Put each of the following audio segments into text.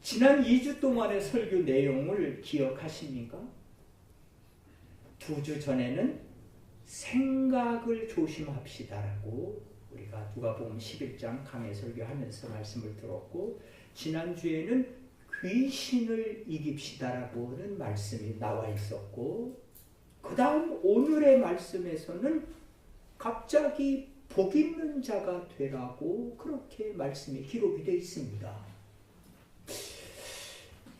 지난 2주 동안의 설교 내용을 기억하십니까? 2주 전에는 생각을 조심합시다라고 우리가 누가복음 11장 강해 설교하면서 말씀을 들었고, 지난주에는 귀신을 이깁시다라고는 말씀이 나와 있었고, 그 다음 오늘의 말씀에서는 갑자기 복 있는 자가 되라고 그렇게 말씀이 기록이 되어 있습니다.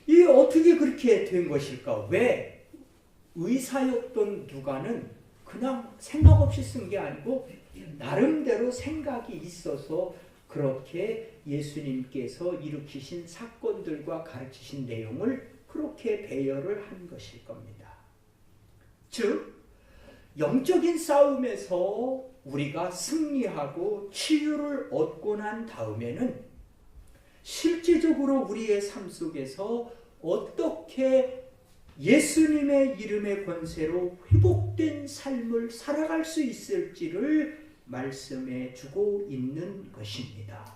이게 어떻게 그렇게 된 것일까? 왜 의사였던 누가는 그냥 생각 없이 쓴 게 아니고 나름대로 생각이 있어서 그렇게 예수님께서 일으키신 사건들과 가르치신 내용을 그렇게 배열을 한 것일 겁니다. 즉, 영적인 싸움에서 우리가 승리하고 치유를 얻고 난 다음에는 실제적으로 우리의 삶 속에서 어떻게 예수님의 이름의 권세로 회복된 삶을 살아갈 수 있을지를 말씀해 주고 있는 것입니다.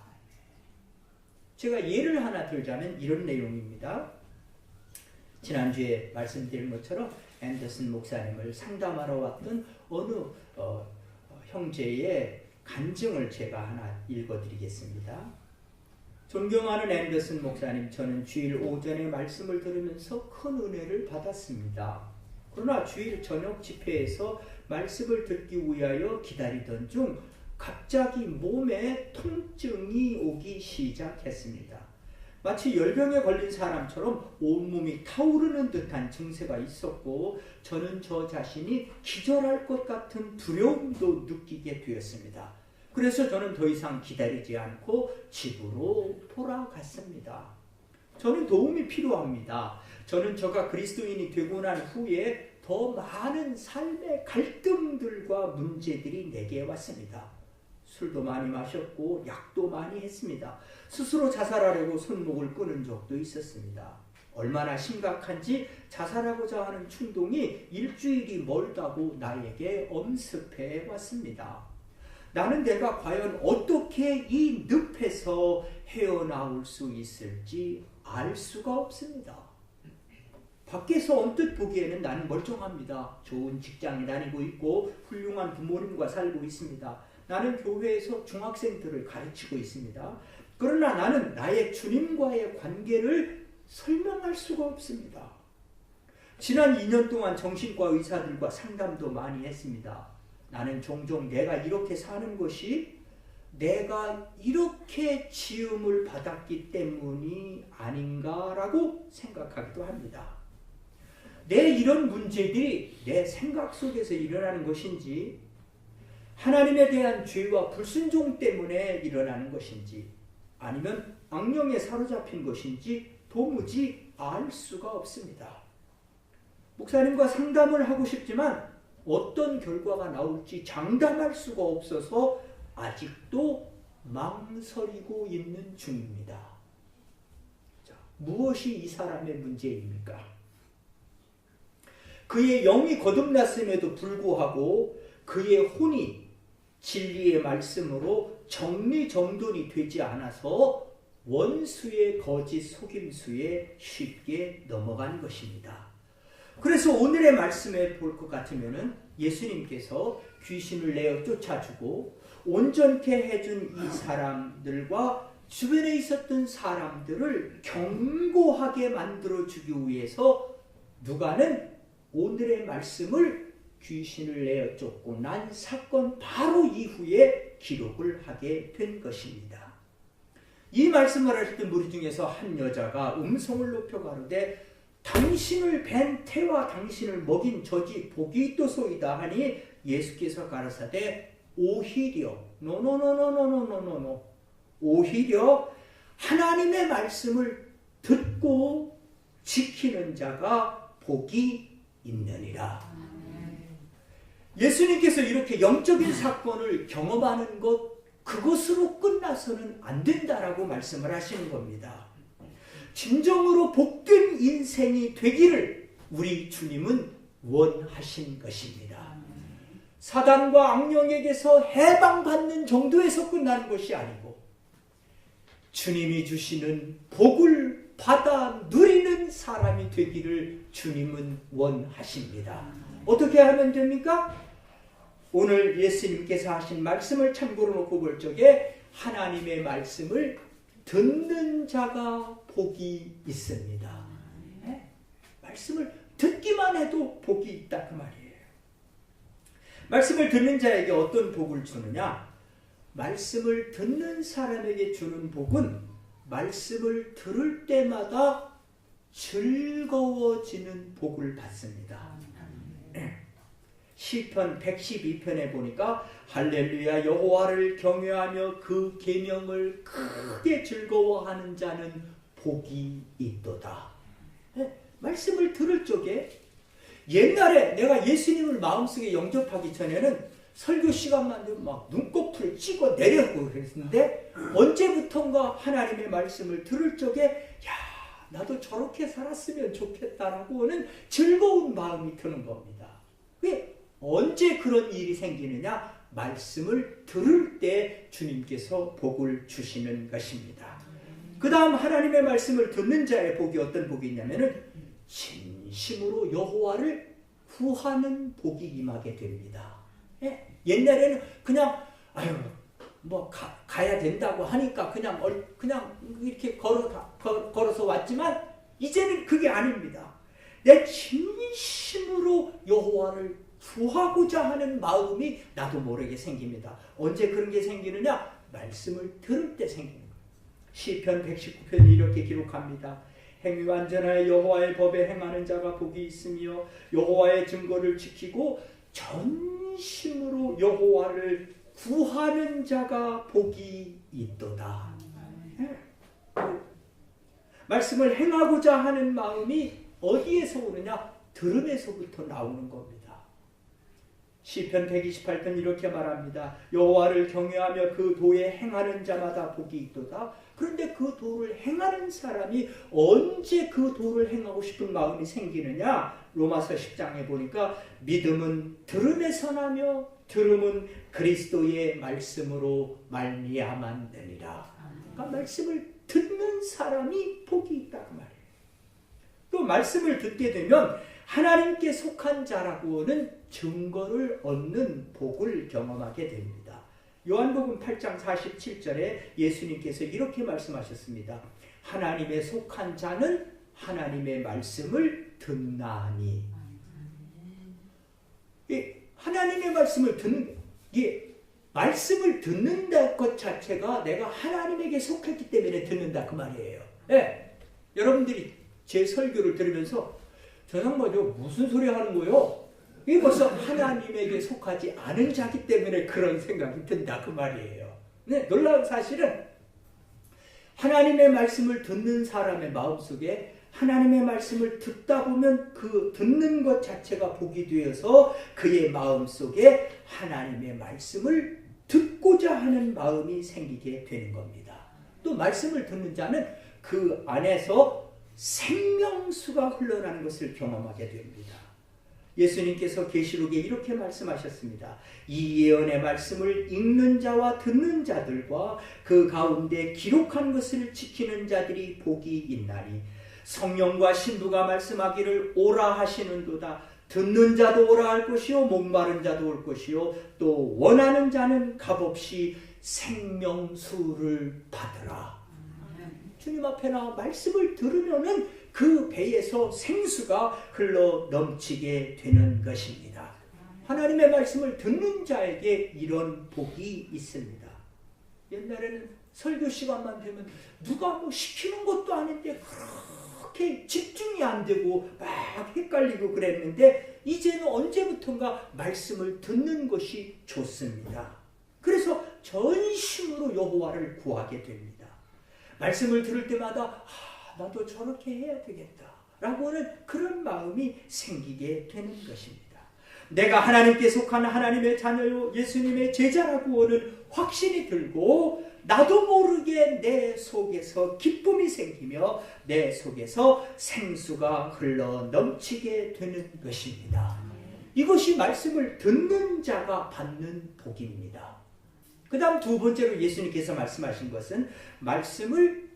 제가 예를 하나 들자면 이런 내용입니다. 지난주에 말씀드린 것처럼 앤더슨 목사님을 상담하러 왔던 어느 형제의 간증을 제가 하나 읽어드리겠습니다. 존경하는 앤더슨 목사님, 저는 주일 오전에 말씀을 들으면서 큰 은혜를 받았습니다. 그러나 주일 저녁 집회에서 말씀을 듣기 위하여 기다리던 중 갑자기 몸에 통증이 오기 시작했습니다. 마치 열병에 걸린 사람처럼 온몸이 타오르는 듯한 증세가 있었고, 저는 저 자신이 기절할 것 같은 두려움도 느끼게 되었습니다. 그래서 저는 더 이상 기다리지 않고 집으로 돌아갔습니다. 저는 도움이 필요합니다. 저는 저가 그리스도인이 되고 난 후에 더 많은 삶의 갈등들과 문제들이 내게 왔습니다. 술도 많이 마셨고 약도 많이 했습니다. 스스로 자살하려고 손목을 끊은 적도 있었습니다. 얼마나 심각한지 자살하고자 하는 충동이 일주일이 멀다고 나에게 엄습해 왔습니다. 나는 내가 과연 어떻게 이 늪에서 헤어나올 수 있을지 알 수가 없습니다. 밖에서 언뜻 보기에는 나는 멀쩡합니다. 좋은 직장에 다니고 있고 훌륭한 부모님과 살고 있습니다. 나는 교회에서 중학생들을 가르치고 있습니다. 그러나 나는 나의 주님과의 관계를 설명할 수가 없습니다. 지난 2년 동안 정신과 의사들과 상담도 많이 했습니다. 나는 종종 내가 이렇게 사는 것이 내가 이렇게 지음을 받았기 때문이 아닌가라고 생각하기도 합니다. 내 이런 문제들이 내 생각 속에서 일어나는 것인지, 하나님에 대한 죄와 불순종 때문에 일어나는 것인지, 아니면 악령에 사로잡힌 것인지 도무지 알 수가 없습니다. 목사님과 상담을 하고 싶지만 어떤 결과가 나올지 장담할 수가 없어서 아직도 망설이고 있는 중입니다. 자, 무엇이 이 사람의 문제입니까? 그의 영이 거듭났음에도 불구하고 그의 혼이 진리의 말씀으로 정리정돈이 되지 않아서 원수의 거짓 속임수에 쉽게 넘어간 것입니다. 그래서 오늘의 말씀에 볼 것 같으면은 예수님께서 귀신을 내어 쫓아주고 온전케 해준 이 사람들과 주변에 있었던 사람들을 경고하게 만들어주기 위해서 누가는 오늘의 말씀을 귀신을 내어 쫓고 난 사건 바로 이후에 기록을 하게 된 것입니다. 이 말씀을 하실 때 무리 중에서 한 여자가 음성을 높여 가로되 당신을 뵌 태와 당신을 먹인 저지 복이 있도소이다 하니 예수께서 가라사대 오히려 노노노노노노노노 오히려 하나님의 말씀을 듣고 지키는 자가 복이 있느니라. 예수님께서 이렇게 영적인 사건을 경험하는 것, 그것으로 끝나서는 안 된다라고 말씀을 하시는 겁니다. 진정으로 복된 인생이 되기를 우리 주님은 원하신 것입니다. 사단과 악령에게서 해방받는 정도에서 끝나는 것이 아니고 주님이 주시는 복을 받아 누리는 사람이 되기를 주님은 원하십니다. 어떻게 하면 됩니까? 오늘 예수님께서 하신 말씀을 참고로 놓고 볼 적에 하나님의 말씀을 듣는 자가 복이 있습니다. 네? 말씀을 듣기만 해도 복이 있다 그 말이에요. 말씀을 듣는 자에게 어떤 복을 주느냐? 말씀을 듣는 사람에게 주는 복은 말씀을 들을 때마다 즐거워지는 복을 받습니다. 시편 112편에 보니까 할렐루야 여호와를 경외하며 그 계명을 크게 즐거워하는 자는 복이 있도다. 말씀을 들을 적에 옛날에 내가 예수님을 마음속에 영접하기 전에는 설교 시간만 되면 막 눈꺼풀을 찍어 내려고 그랬는데 언제부턴가 하나님의 말씀을 들을 적에 야 나도 저렇게 살았으면 좋겠다라고 하는 즐거운 마음이 드는 겁니다. 왜? 언제 그런 일이 생기느냐? 말씀을 들을 때 주님께서 복을 주시는 것입니다. 그 다음 하나님의 말씀을 듣는 자의 복이 어떤 복이 있냐면은 진심으로 여호와를 구하는 복이 임하게 됩니다. 예? 옛날에는 그냥 가야 된다고 하니까 그냥 이렇게 걸어서 왔지만 이제는 그게 아닙니다. 내 진심으로 여호와를 구하고자 하는 마음이 나도 모르게 생깁니다. 언제 그런 게 생기느냐? 말씀을 들을 때 생기는 거예요. 시편 119편이 이렇게 기록합니다. 행위 완전하여 여호와의 법에 행하는 자가 복이 있으며 여호와의 증거를 지키고 전심으로 여호와를 구하는 자가 복이 있도다. 말씀을 행하고자 하는 마음이 어디에서 오느냐? 들음에서부터 나오는 겁니다. 시편 128편 이렇게 말합니다. 여호와를 경외하며 그 도에 행하는 자마다 복이 있도다. 그런데 그 도를 행하는 사람이 언제 그 도를 행하고 싶은 마음이 생기느냐? 로마서 10장에 보니까 믿음은 들음에서 나며 들음은 그리스도의 말씀으로 말미암았느니라. 그러니까 말씀을 듣는 사람이 복이 있다 그 말이에요. 또 말씀을 듣게 되면 하나님께 속한 자라고는 증거를 얻는 복을 경험하게 됩니다. 요한복음 8장 47절에 예수님께서 이렇게 말씀하셨습니다. 하나님에 속한 자는 하나님의 말씀을 듣나니. 하나님의 말씀을 듣는 말씀을 듣는다 것 자체가 내가 하나님에게 속했기 때문에 듣는다 그 말이에요. 네. 여러분들이 제 설교를 들으면서 저 양반이 무슨 소리 하는 거예요? 이게 벌써 하나님에게 속하지 않은 자기 때문에 그런 생각이 든다 그 말이에요. 네, 놀라운 사실은 하나님의 말씀을 듣는 사람의 마음속에 하나님의 말씀을 듣다 보면 그 듣는 것 자체가 복이 되어서 그의 마음속에 하나님의 말씀을 듣고자 하는 마음이 생기게 되는 겁니다. 또 말씀을 듣는 자는 그 안에서 생명수가 흘러나는 것을 경험하게 됩니다. 예수님께서 계시록에 이렇게 말씀하셨습니다. 이 예언의 말씀을 읽는 자와 듣는 자들과 그 가운데 기록한 것을 지키는 자들이 복이 있나니 성령과 신부가 말씀하기를 오라 하시는도다. 듣는 자도 오라 할 것이요 목마른 자도 올 것이요 또 원하는 자는 값없이 생명수를 받으라. 주님 앞에 나와 말씀을 들으면은 그 배에서 생수가 흘러 넘치게 되는 것입니다. 하나님의 말씀을 듣는 자에게 이런 복이 있습니다. 옛날에는 설교 시간만 되면 누가 시키는 것도 아닌데 그렇게 집중이 안 되고 막 헷갈리고 그랬는데 이제는 언제부턴가 말씀을 듣는 것이 좋습니다. 그래서 전심으로 여호와를 구하게 됩니다. 말씀을 들을 때마다 나도 저렇게 해야 되겠다 라고 하는 그런 마음이 생기게 되는 것입니다. 내가 하나님께 속한 하나님의 자녀요 예수님의 제자라고 하는 확신이 들고 나도 모르게 내 속에서 기쁨이 생기며 내 속에서 생수가 흘러 넘치게 되는 것입니다. 이것이 말씀을 듣는 자가 받는 복입니다. 그 다음 두 번째로 예수님께서 말씀하신 것은 말씀을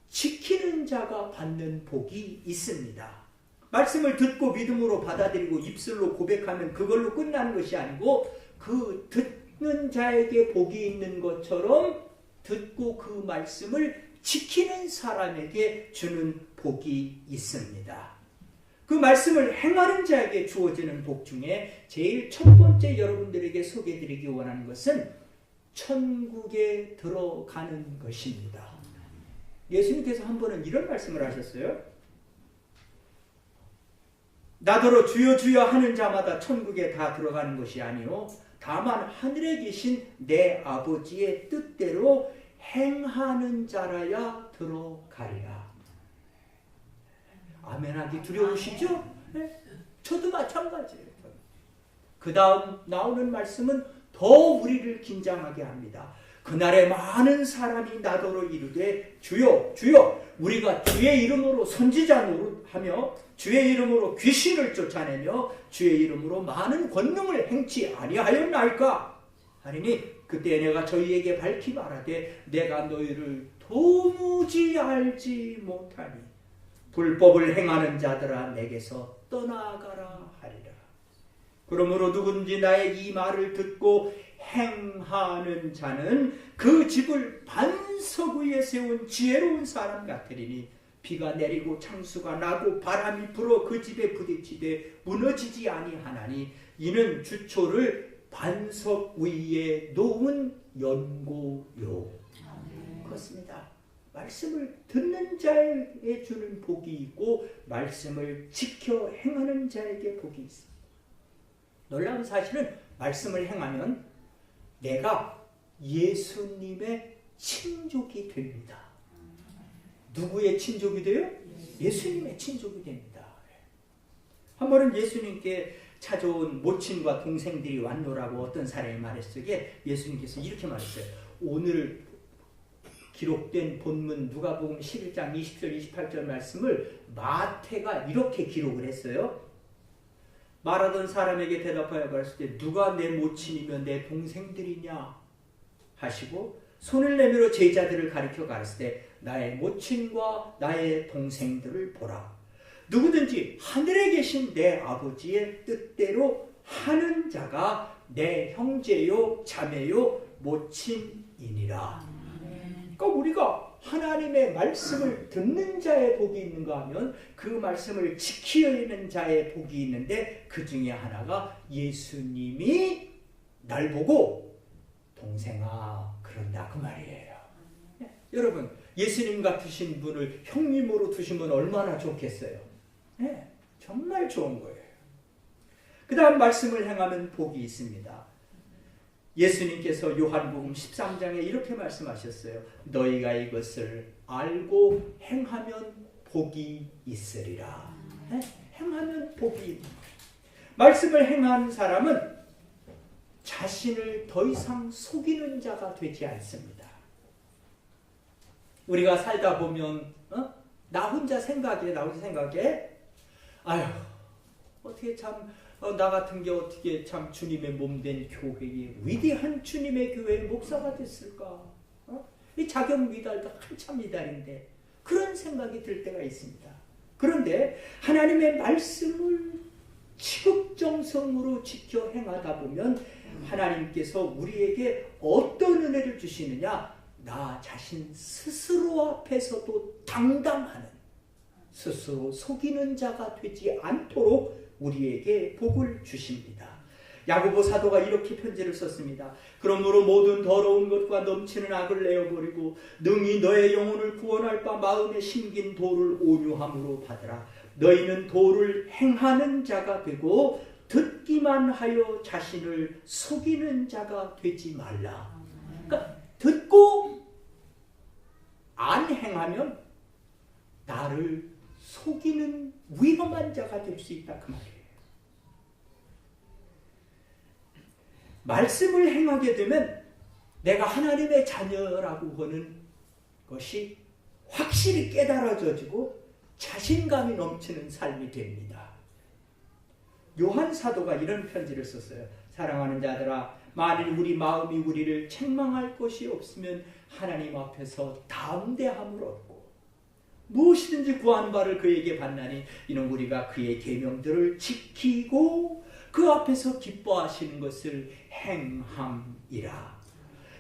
지키는 자가 받는 복이 있습니다. 말씀을 듣고 믿음으로 받아들이고 입술로 고백하면 그걸로 끝나는 것이 아니고 그 듣는 자에게 복이 있는 것처럼 듣고 그 말씀을 지키는 사람에게 주는 복이 있습니다. 그 말씀을 행하는 자에게 주어지는 복 중에 제일 첫 번째 여러분들에게 소개해드리기 원하는 것은 천국에 들어가는 것입니다. 예수님께서 한 번은 이런 말씀을 하셨어요. 나더러 주여 주여 하는 자마다 천국에 다 들어가는 것이 아니요 다만 하늘에 계신 내 아버지의 뜻대로 행하는 자라야 들어가리라. 아멘하기 두려우시죠? 네? 저도 마찬가지예요. 그 다음 나오는 말씀은 더 우리를 긴장하게 합니다. 그날에 많은 사람이 나더러 이르되 주여 주여 우리가 주의 이름으로 선지자 노릇하며 주의 이름으로 귀신을 쫓아내며 주의 이름으로 많은 권능을 행치 아니하였나이까 하리니 그때 내가 저희에게 밝히 말하되 내가 너희를 도무지 알지 못하니 불법을 행하는 자들아 내게서 떠나가라 하리라. 그러므로 누군지 나의 이 말을 듣고 행하는 자는 그 집을 반석 위에 세운 지혜로운 사람 같으리니 비가 내리고 창수가 나고 바람이 불어 그 집에 부딪히되 무너지지 아니하나니 이는 주초를 반석 위에 놓은 연고요. 그렇습니다. 말씀을 듣는 자에게 주는 복이 있고 말씀을 지켜 행하는 자에게 복이 있습니다. 놀라운 사실은 말씀을 행하면 내가 예수님의 친족이 됩니다. 누구의 친족이 돼요? 예수님의 친족이 됩니다. 한 번은 예수님께 찾아온 모친과 동생들이 왔노라고 어떤 사람이 말했을 때 예수님께서 이렇게 말했어요. 오늘 기록된 본문 누가복음 11장 20절 28절 말씀을 마태가 이렇게 기록을 했어요. 말하던 사람에게 대답하여 말했을 때 누가 내 모친이며 내 동생들이냐 하시고 손을 내밀어 제자들을 가리켜 가르칠 때 나의 모친과 나의 동생들을 보라. 누구든지 하늘에 계신 내 아버지의 뜻대로 하는 자가 내 형제요 자매요 모친이니라. 그러니까 우리가 하나님의 말씀을 듣는 자의 복이 있는가 하면 그 말씀을 지키는 자의 복이 있는데 그 중에 하나가 예수님이 날 보고 동생아 그런다 그 말이에요. 네. 여러분 예수님 같으신 분을 형님으로 두시면 얼마나 좋겠어요. 네. 정말 좋은 거예요. 그 다음 말씀을 행하면 복이 있습니다. 예수님께서 요한복음 13장에 이렇게 말씀하셨어요. 너희가 이것을 알고 행하면 복이 있으리라. 네? 행하면 복이. 말씀을 행하는 사람은 자신을 더 이상 속이는 자가 되지 않습니다. 우리가 살다 보면 나 혼자 생각해 아휴 어떻게 참 나 같은 게 어떻게 참 주님의 몸된 교회에 위대한 주님의 교회의 목사가 됐을까? 이 자격 미달도 한참 미달인데 그런 생각이 들 때가 있습니다. 그런데 하나님의 말씀을 지극정성으로 지켜 행하다 보면 하나님께서 우리에게 어떤 은혜를 주시느냐? 나 자신 스스로 앞에서도 당당하는 스스로 속이는 자가 되지 않도록 우리에게 복을 주십니다. 야고보 사도가 이렇게 편지를 썼습니다. 그러므로 모든 더러운 것과 넘치는 악을 내어버리고 능히 너의 영혼을 구원할 바 마음에 심긴 도를 온유함으로 받으라. 너희는 도를 행하는 자가 되고 듣기만 하여 자신을 속이는 자가 되지 말라. 그러니까 듣고 안 행하면 나를 속이는 위험한 자가 될 수 있다 그 말이에요. 말씀을 행하게 되면 내가 하나님의 자녀라고 하는 것이 확실히 깨달아져지고 자신감이 넘치는 삶이 됩니다. 요한 사도가 이런 편지를 썼어요. 사랑하는 자들아 만일 우리 마음이 우리를 책망할 것이 없으면 하나님 앞에서 담대함을 얻고 무엇이든지 구하는 바를 그에게 받나니 이는 우리가 그의 계명들을 지키고 그 앞에서 기뻐하시는 것을 행함이라.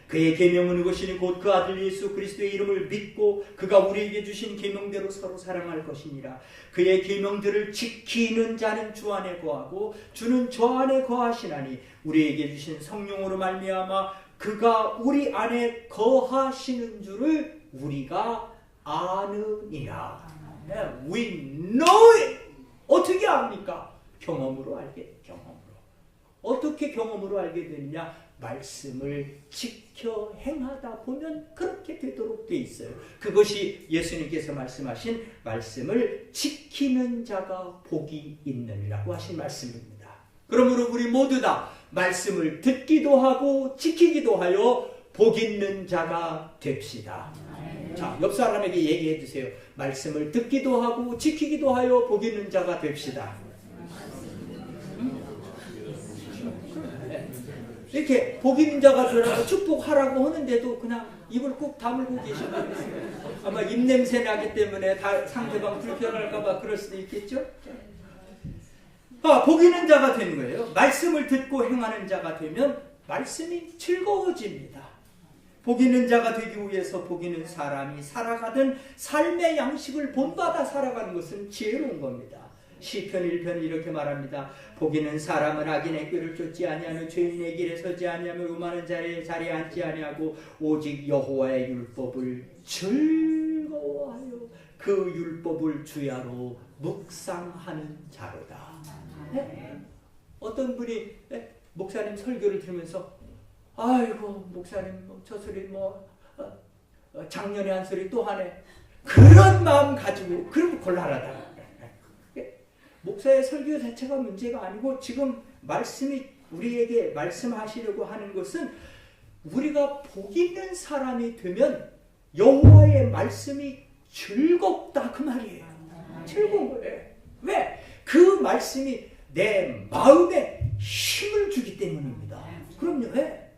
그의 계명은 이것이니 곧 그 아들 예수 그리스도의 이름을 믿고 그가 우리에게 주신 계명대로 서로 사랑할 것이니라. 그의 계명들을 지키는 자는 주 안에 거하고 주는 저 안에 거하시나니 우리에게 주신 성령으로 말미암아 그가 우리 안에 거하시는 줄을 우리가 아느니라. We know it. 어떻게 압니까? 경험으로 알게. 경험으로. 어떻게 경험으로 알게 되느냐? 말씀을 지켜 행하다 보면 그렇게 되도록 돼 있어요. 그것이 예수님께서 말씀하신 말씀을 지키는 자가 복이 있느니라고 하신 말씀입니다. 그러므로 우리 모두 다 말씀을 듣기도 하고 지키기도 하여 복 있는 자가 됩시다. 자, 옆 사람에게 얘기해 주세요. 말씀을 듣기도 하고 지키기도 하여 복 있는 자가 됩시다. 이렇게 복 있는 자가 되라고 축복하라고 하는데도 그냥 입을 꾹 다물고 계시는 거예요. 아마 입냄새 나기 때문에 상대방 불편할까봐 그럴 수도 있겠죠? 복 있는 자가 되는 거예요. 말씀을 듣고 행하는 자가 되면 말씀이 즐거워집니다. 복 있는 자가 되기 위해서 복 있는 사람이 살아가던 삶의 양식을 본받아 살아가는 것은 지혜로운 겁니다. 시편 1편이 이렇게 말합니다. 복 있는 사람은 악인의 꾀를 쫓지 아니하며 죄인의 길에 서지 아니하며 오만한 자리에 앉지 아니하고 오직 여호와의 율법을 즐거워하여 그 율법을 주야로 묵상하는 자로다. 네? 어떤 분이 목사님 설교를 들으면서 아이고 목사님 저 소리 작년에 한 소리 또 하네. 그런 마음 가지고 그럼 곤란하다. 목사의 설교 자체가 문제가 아니고 지금 말씀이 우리에게 말씀하시려고 하는 것은 우리가 복 있는 사람이 되면 여호와의 말씀이 즐겁다 그 말이에요. 즐거운 거예요. 왜? 그 말씀이 내 마음에 힘을 주기 때문입니다. 그럼요. 왜?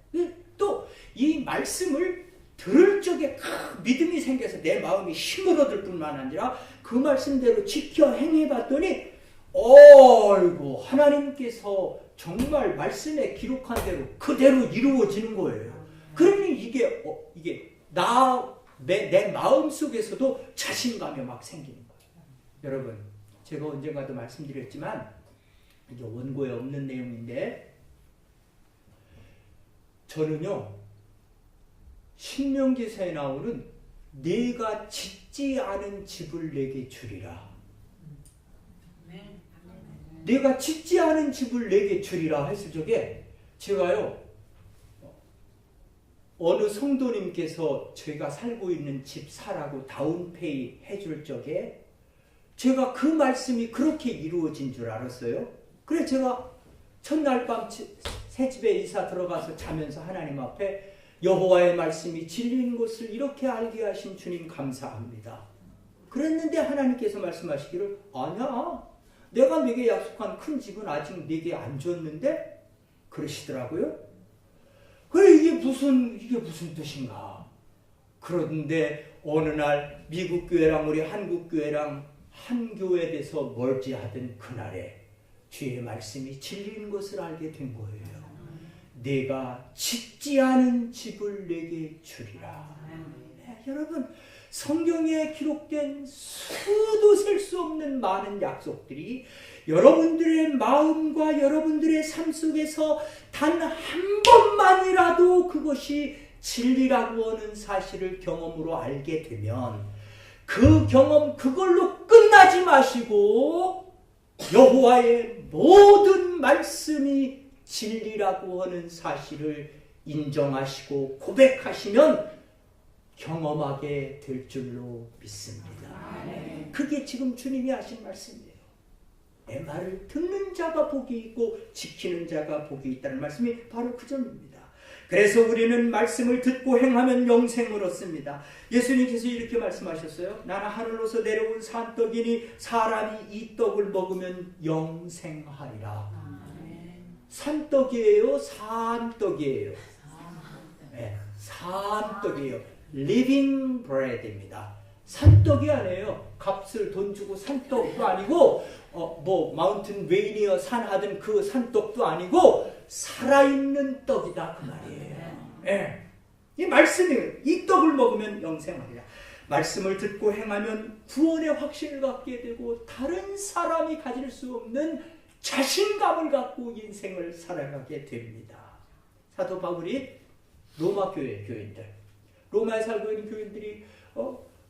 또 이 말씀을 들을 적에 믿음이 생겨서 내 마음이 힘을 얻을 뿐만 아니라 그 말씀대로 지켜 행해봤더니 어이구 하나님께서 정말 말씀에 기록한 대로 그대로 이루어지는 거예요. 그러니 이게 내 마음 속에서도 자신감이 막 생기는 거예요. 여러분 제가 언젠가도 말씀드렸지만 이게 원고에 없는 내용인데 저는요 신명기서에 나오는 내가 짓지 않은 집을 내게 주리라. 내가 짓지 않은 집을 내게 주리라 했을 적에 제가요 어느 성도님께서 제가 살고 있는 집 사라고 다운페이 해줄 적에 제가 그 말씀이 그렇게 이루어진 줄 알았어요. 그래 제가 첫날 밤 새 집에 이사 들어가서 자면서 하나님 앞에 여호와의 말씀이 진리인 것을 이렇게 알게 하신 주님 감사합니다. 그랬는데 하나님께서 말씀하시기를 아니야. 내가 네게 약속한 큰 집은 아직 네게 안 줬는데 그러시더라고요. 그래 이게 무슨 뜻인가? 그런데 어느 날 미국 교회랑 우리 한국 교회랑 한 교회에서 멀지하던 그날에 주의 말씀이 진리인 것을 알게 된 거예요. 내가 짓지 않은 집을 내게 주리라. 네, 여러분 성경에 기록된 수도 셀 수 없는 많은 약속들이 여러분들의 마음과 여러분들의 삶 속에서 단 한 번만이라도 그것이 진리라고 하는 사실을 경험으로 알게 되면 그 경험 그걸로 끝나지 마시고 여호와의 모든 말씀이 진리라고 하는 사실을 인정하시고 고백하시면 경험하게 될 줄로 믿습니다. 그게 지금 주님이 하신 말씀이에요. 내 말을 듣는 자가 복이 있고 지키는 자가 복이 있다는 말씀이 바로 그 점입니다. 그래서 우리는 말씀을 듣고 행하면 영생을 얻습니다. 예수님께서 이렇게 말씀하셨어요. 나는 하늘로서 내려온 산떡이니 사람이 이 떡을 먹으면 영생하리라. 산떡이에요? 산떡이에요? 네, 산떡이에요. living bread입니다. 산떡이 아니에요. 값을 돈 주고 산떡도 아니고 마운틴 웨이니어 산 하던 그 산떡도 아니고 살아있는 떡이다 그 말이에요. 예. 이 말씀이 이 떡을 먹으면 영생하리라. 말씀을 듣고 행하면 구원의 확신을 갖게 되고 다른 사람이 가질 수 없는 자신감을 갖고 인생을 살아가게 됩니다. 사도 바울이 로마 교회 교인들, 로마에 살고 있는 교인들이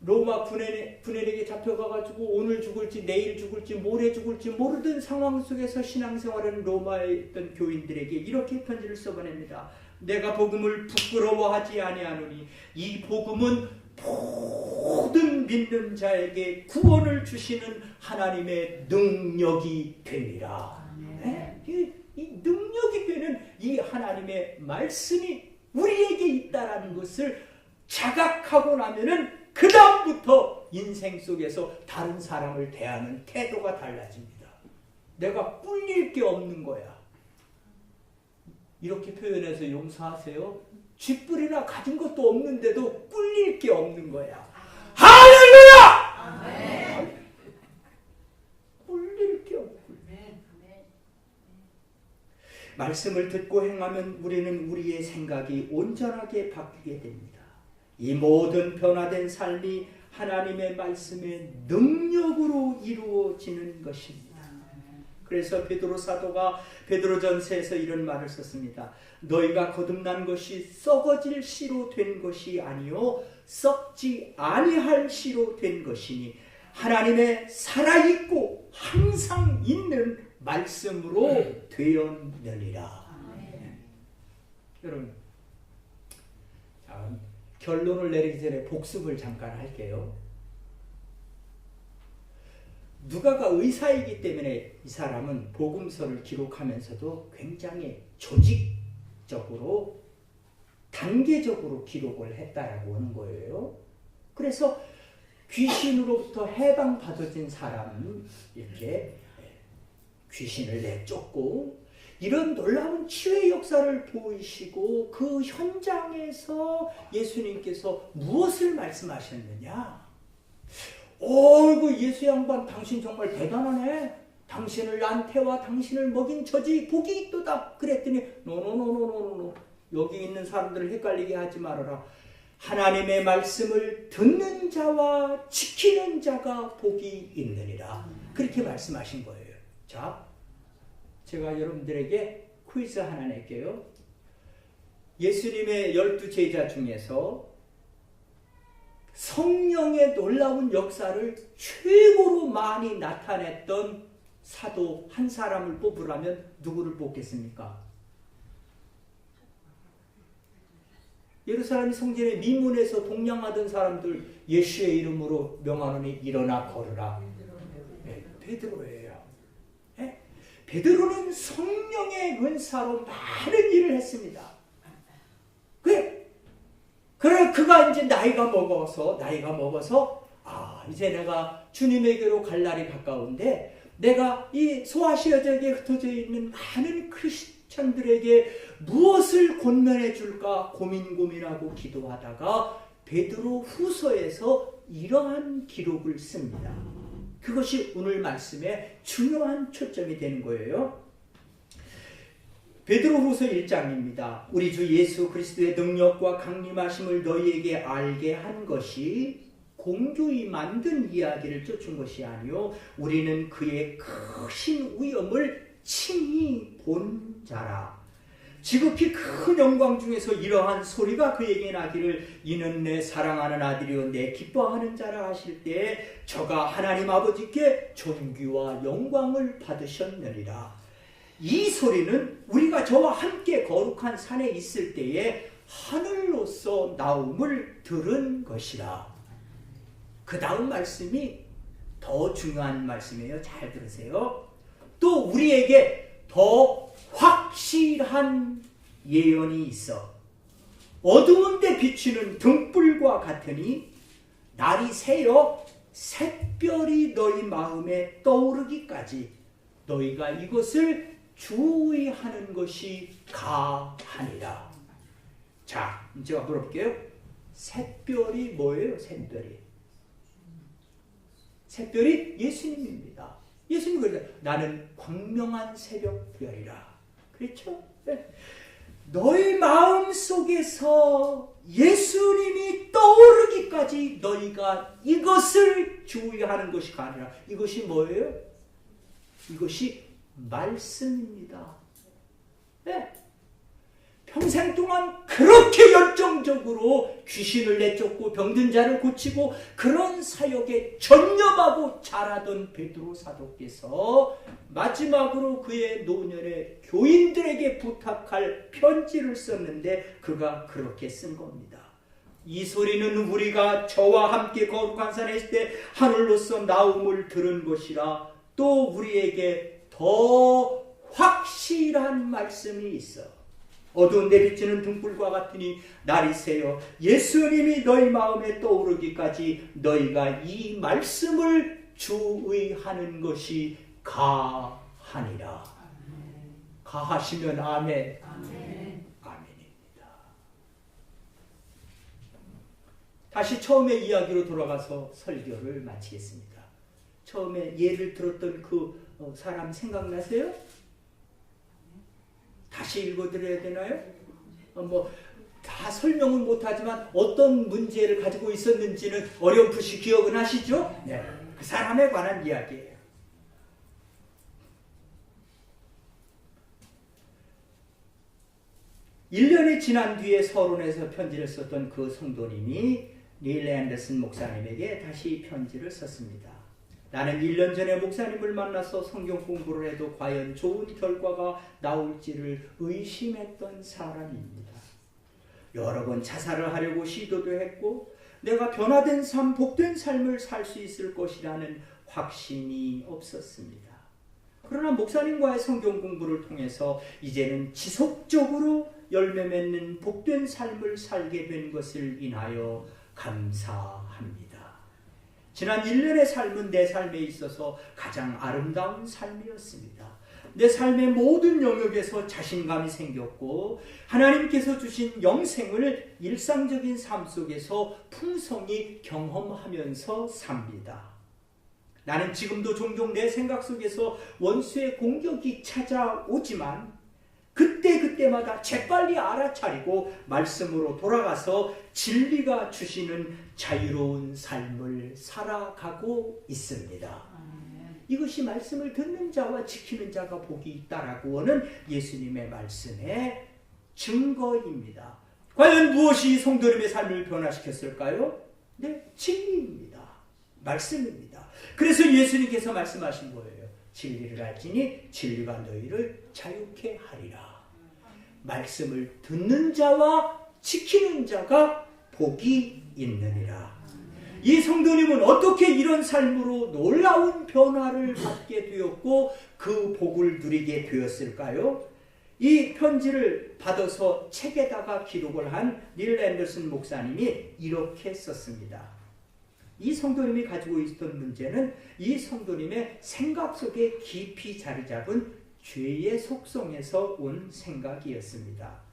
로마 군인에게 잡혀가가지고 오늘 죽을지 내일 죽을지 모레 죽을지 모르던 상황 속에서 신앙생활하는 로마에 있던 교인들에게 이렇게 편지를 써보냅니다. 내가 복음을 부끄러워하지 아니하노니 이 복음은 모든 믿는 자에게 구원을 주시는 하나님의 능력이 되리라. 네? 이 능력이 되는 이 하나님의 말씀이 우리에게 있다라는 것을 자각하고 나면은 그 다음부터 인생 속에서 다른 사람을 대하는 태도가 달라집니다. 내가 꿀릴 게 없는 거야. 이렇게 표현해서 용서하세요. 쥐뿔이나 가진 것도 없는데도 꿀릴 게 없는 거야. 할렐루야! 꿀릴 게 없고. 말씀을 듣고 행하면 우리는 우리의 생각이 온전하게 바뀌게 됩니다. 이 모든 변화된 삶이 하나님의 말씀의 능력으로 이루어지는 것입니다. 그래서 베드로 사도가 베드로전서에서 이런 말을 썼습니다. 너희가 거듭난 것이 썩어질 씨로 된 것이 아니요 썩지 아니할 씨로 된 것이니 하나님의 살아있고 항상 있는 말씀으로 되었느니라. 여러분, 결론을 내리기 전에 복습을 잠깐 할게요. 누가가 의사이기 때문에 이 사람은 복음서를 기록하면서도 굉장히 조직적으로 단계적으로 기록을 했다라고 하는 거예요. 그래서 귀신으로부터 해방받아진 사람은 이렇게 귀신을 내쫓고 이런 놀라운 치유의 역사를 보이시고 그 현장에서 예수님께서 무엇을 말씀하셨느냐? 어이구 예수 양반 당신 정말 대단하네. 당신을 낳은 태와 당신을 먹인 저지 복이 있도다. 그랬더니 노노노노노노 여기 있는 사람들을 헷갈리게 하지 말아라. 하나님의 말씀을 듣는 자와 지키는 자가 복이 있느니라. 그렇게 말씀하신 거예요. 자, 제가 여러분들에게 퀴즈 하나 낼게요. 예수님의 12제자 중에서 성령의 놀라운 역사를 최고로 많이 나타냈던 사도 한 사람을 뽑으라면 누구를 뽑겠습니까? 예루살렘 성전의 미문에서 동냥하던 사람들 예수의 이름으로 명하노니 일어나 걸으라. 네, 베드로예요. 네? 베드로는 성령의 은사로 많은 일을 했습니다. 그래 그가 이제 나이가 먹어서 이제 내가 주님에게로 갈 날이 가까운데 내가 이 소아시아 지역에 흩어져 있는 많은 크리스천들에게 무엇을 권면해 줄까 고민하고 기도하다가 베드로 후서에서 이러한 기록을 씁니다. 그것이 오늘 말씀의 중요한 초점이 되는 거예요. 베드로후서 1장입니다. 우리 주 예수 그리스도의 능력과 강림하심을 너희에게 알게 한 것이 공조히 만든 이야기를 쫓은 것이 아니요 우리는 그의 크신 위엄을 친히 본 자라. 지극히 큰 영광 중에서 이러한 소리가 그에게 나기를 이는 내 사랑하는 아들이요 내 기뻐하는 자라 하실 때에 저가 하나님 아버지께 존귀와 영광을 받으셨느니라. 이 소리는 우리가 저와 함께 거룩한 산에 있을 때에 하늘로서 나옴을 들은 것이라. 그 다음 말씀이 더 중요한 말씀이에요. 잘 들으세요. 또 우리에게 더 확실한 예언이 있어. 어두운데 비추는 등불과 같으니 날이 새어 샛별이 너희 마음에 떠오르기까지 너희가 이것을 주의하는 것이 가하니라. 자, 제가 물어볼게요. 샛별이 뭐예요? 샛별이. 샛별이 예수님입니다. 예수님 그러죠. 나는 광명한 새벽별이라. 그렇죠? 네. 너희 마음 속에서 예수님이 떠오르기까지 너희가 이것을 주의하는 것이 아니라 이것이 뭐예요? 이것이 말씀입니다. 네. 평생 동안 그렇게 열정적으로 귀신을 내쫓고 병든 자를 고치고 그런 사역에 전념하고 자라던 베드로 사도께서 마지막으로 그의 노년에 교인들에게 부탁할 편지를 썼는데 그가 그렇게 쓴 겁니다. 이 소리는 우리가 저와 함께 거룩한 산에 있을 때 하늘로서 나옴을 들은 것이라. 또 우리에게 더 확실한 말씀이 있어. 어두운 데 비치는 등불과 같으니 날이 새어 예수님이 너희 마음에 떠오르기까지 너희가 이 말씀을 주의하는 것이 가하니라. 가하시면 아멘. 아멘입니다. 다시 처음의 이야기로 돌아가서 설교를 마치겠습니다. 처음에 예를 들었던 그 사람 생각나세요? 다시 읽어드려야 되나요? 다 설명은 못하지만 어떤 문제를 가지고 있었는지는 어렴풋이 기억은 하시죠? 네. 그 사람에 관한 이야기예요. (1년이) 지난 뒤에 서론에서 편지를 썼던 그 성도님이 닐 앤더슨 목사님에게 다시 편지를 썼습니다. 나는 1년 전에 목사님을 만나서 성경 공부를 해도 과연 좋은 결과가 나올지를 의심했던 사람입니다. 여러 번 자살을 하려고 시도도 했고 내가 변화된 삶, 복된 삶을 살 수 있을 것이라는 확신이 없었습니다. 그러나 목사님과의 성경 공부를 통해서 이제는 지속적으로 열매 맺는 복된 삶을 살게 된 것을 인하여 감사합니다. 지난 1년의 삶은 내 삶에 있어서 가장 아름다운 삶이었습니다. 내 삶의 모든 영역에서 자신감이 생겼고 하나님께서 주신 영생을 일상적인 삶 속에서 풍성히 경험하면서 삽니다. 나는 지금도 종종 내 생각 속에서 원수의 공격이 찾아오지만 그때마다 재빨리 알아차리고 말씀으로 돌아가서 진리가 주시는 자유로운 삶을 살아가고 있습니다. 이것이 말씀을 듣는 자와 지키는 자가 복이 있다라고 하는 예수님의 말씀의 증거입니다. 과연 무엇이 성도님의 삶을 변화시켰을까요? 네, 진리입니다. 말씀입니다. 그래서 예수님께서 말씀하신 거예요. 진리를 알지니 진리가 너희를 자유케 하리라. 말씀을 듣는 자와 지키는 자가 복이 있느니라. 이 성도님은 어떻게 이런 삶으로 놀라운 변화를 받게 되었고 그 복을 누리게 되었을까요? 이 편지를 받아서 책에다가 기록을 한 닐 앤더슨 목사님이 이렇게 썼습니다. 이 성도님이 가지고 있었던 문제는 이 성도님의 생각 속에 깊이 자리 잡은 죄의 속성에서 온 생각이었습니다.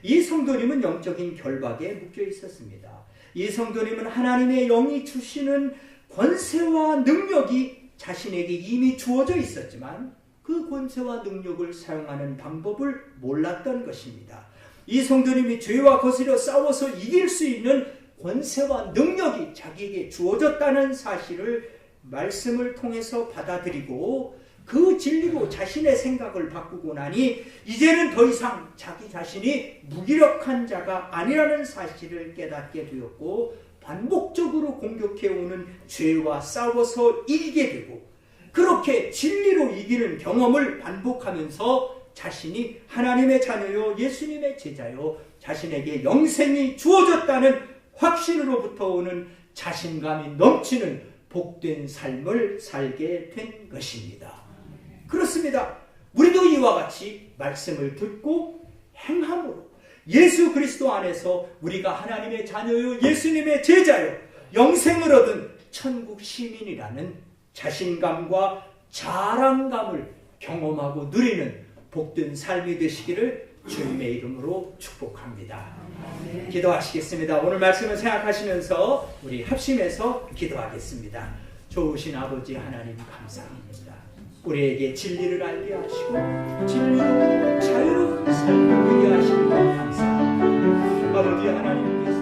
이 성도님은 영적인 결박에 묶여 있었습니다. 이 성도님은 하나님의 영이 주시는 권세와 능력이 자신에게 이미 주어져 있었지만 그 권세와 능력을 사용하는 방법을 몰랐던 것입니다. 이 성도님이 죄와 거스려 싸워서 이길 수 있는 권세와 능력이 자기에게 주어졌다는 사실을 말씀을 통해서 받아들이고 그 진리로 자신의 생각을 바꾸고 나니 이제는 더 이상 자기 자신이 무기력한 자가 아니라는 사실을 깨닫게 되었고 반복적으로 공격해오는 죄와 싸워서 이기게 되고 그렇게 진리로 이기는 경험을 반복하면서 자신이 하나님의 자녀요 예수님의 제자요 자신에게 영생이 주어졌다는 확신으로부터 오는 자신감이 넘치는 복된 삶을 살게 된 것입니다. 그렇습니다. 우리도 이와 같이 말씀을 듣고 행함으로 예수 그리스도 안에서 우리가 하나님의 자녀요 예수님의 제자요 영생을 얻은 천국 시민이라는 자신감과 자랑감을 경험하고 누리는 복된 삶이 되시기를 주님의 이름으로 축복합니다. 기도하시겠습니다. 오늘 말씀을 생각하시면서 우리 합심해서 기도하겠습니다. 좋으신 아버지 하나님 감사합니다. 우리에게 진리를 알게 하시고 진리로 자유로운 삶을 누리게 하시는 것 감사합니다. 아버지 하나님께서